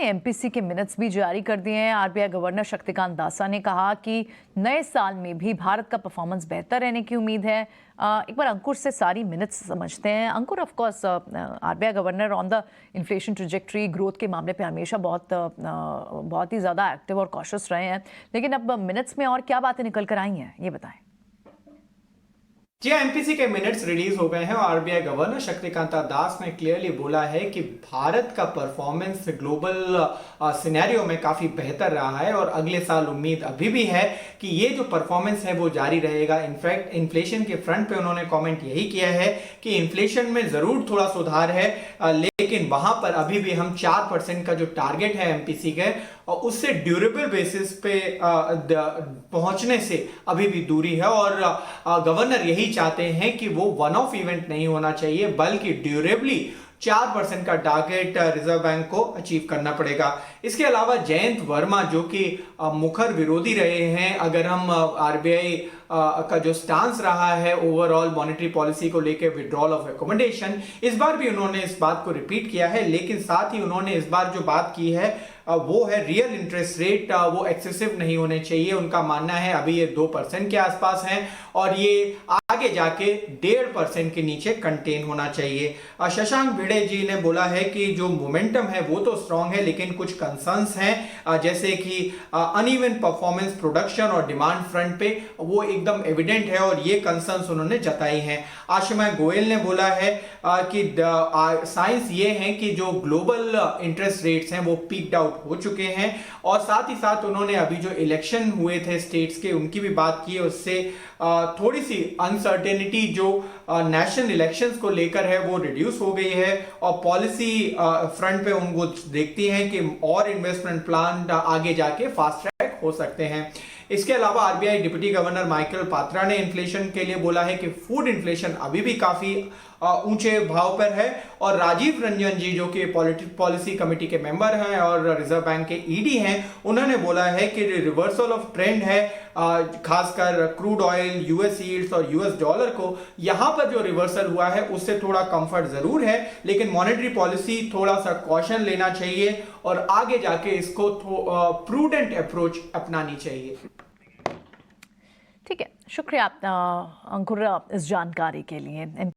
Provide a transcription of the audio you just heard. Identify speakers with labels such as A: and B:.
A: ने एमपीसी के मिनट्स भी जारी कर दिए हैं। आरबीआई गवर्नर शक्तिकांत दास ने कहा कि नए साल में भी भारत का परफॉर्मेंस बेहतर रहने की उम्मीद है। एक बार अंकुर से सारी मिनट्स समझते हैं। Ankur, of course RBI governor on the inflation trajectory growth के मामले पे हमेशा बहुत ही ज़्यादा एक्टिव और कॉशियस रहे हैं, लेकिन अब मिनट्स में और क्या बातें निकल कर आई हैं, ये बताएं।
B: जी, एमपीसी के मिनट्स रिलीज हो गए हैं और आरबीआई गवर्नर शक्तिकांता दास ने क्लियरली बोला है कि भारत का परफॉर्मेंस ग्लोबल सिनेरियो में काफी बेहतर रहा है और अगले साल उम्मीद अभी भी है कि ये जो परफॉर्मेंस है वो जारी रहेगा। इनफैक्ट इन्फ्लेशन के फ्रंट पे उन्होंने कमेंट यही किया है कि इन्फ्लेशन में जरूर थोड़ा सुधार है, लेकिन वहां पर अभी भी हम 4% का जो टारगेट है एमपीसी के और उससे ड्यूरेबल बेसिस पे पहुंचने से अभी भी दूरी है। और गवर्नर यही चाहते हैं कि वो वन ऑफ इवेंट नहीं होना चाहिए, बल्कि ड्यूरेबली 4% का टारगेट रिजर्व बैंक को अचीव करना पड़ेगा। इसके अलावा जयंत वर्मा जो कि मुखर विरोधी रहे हैं, अगर हम आरबीआई का जो स्टांस रहा है ओवरऑल मॉनेटरी पॉलिसी को लेकर विड्रॉल ऑफ रिकमेंडेशन, इस बार भी उन्होंने इस बात को रिपीट किया है, लेकिन साथ ही उन्होंने इस बार जो बात की है वो है रियल इंटरेस्ट रेट वो एक्सेसिव नहीं होने चाहिए। उनका मानना है अभी ये 2% के आसपास हैं और ये आगे जाके 1.5% के नीचे कंटेन होना चाहिए। शशांक भिड़े जी ने बोला है कि जो मोमेंटम है वो तो स्ट्रांग है, लेकिन कुछ कंसर्न्स हैं जैसे कि अनइवन परफॉर्मेंस प्रोडक्शन और डिमांड फ्रंट पे वो एकदम एविडेंट है और ये कंसर्न्स उन्होंने जताई हैं। आशिमा गोयल ने बोला है कि साइंस ये है कि जो ग्लोबल इंटरेस्ट रेट्स हैं वो पीक्ड आउट हो चुके हैं और साथ ही साथ उन्होंने अभी जो इलेक्शन हुए थे स्टेट्स के उनकी भी बात की है, उससे थोड़ी सी अनसर्टेनिटी जो नेशनल इलेक्शंस को लेकर है वो रिड्यूस हो गई है और पॉलिसी फ्रंट पे उनको देखती हैं कि और इन्वेस्टमेंट प्लान आगे जाके फास्ट ट्रैक हो सकते हैं। इसके अलावा RBI deputy governor Michael Patra ने इन्फ्लेशन के लिए बोला है कि फूड इन्फ्लेशन अभी भी काफी ऊंचे भाव पर है और राजीव रंजन जी जो कि पॉलिसी कमेटी के मेंबर हैं और रिजर्व बैंक के ईडी हैं, उन्होंने बोला है कि रिवर्सल ऑफ ट्रेंड है, खासकर क्रूड ऑयल, यूएस यील्ड्स और यूएस डॉलर को यहां पर जो रिवर्सल हुआ है उससे थोड़ा कंफर्ट जरूर है, लेकिन मॉनेटरी पॉलिसी थोड़ा सा कॉशन लेना चाहिए और आगे जाके इसको प्रूडेंट अप्रोच अपनानी चाहिए।
A: ठीक है, शुक्रिया अंकुर इस जानकारी के लिए।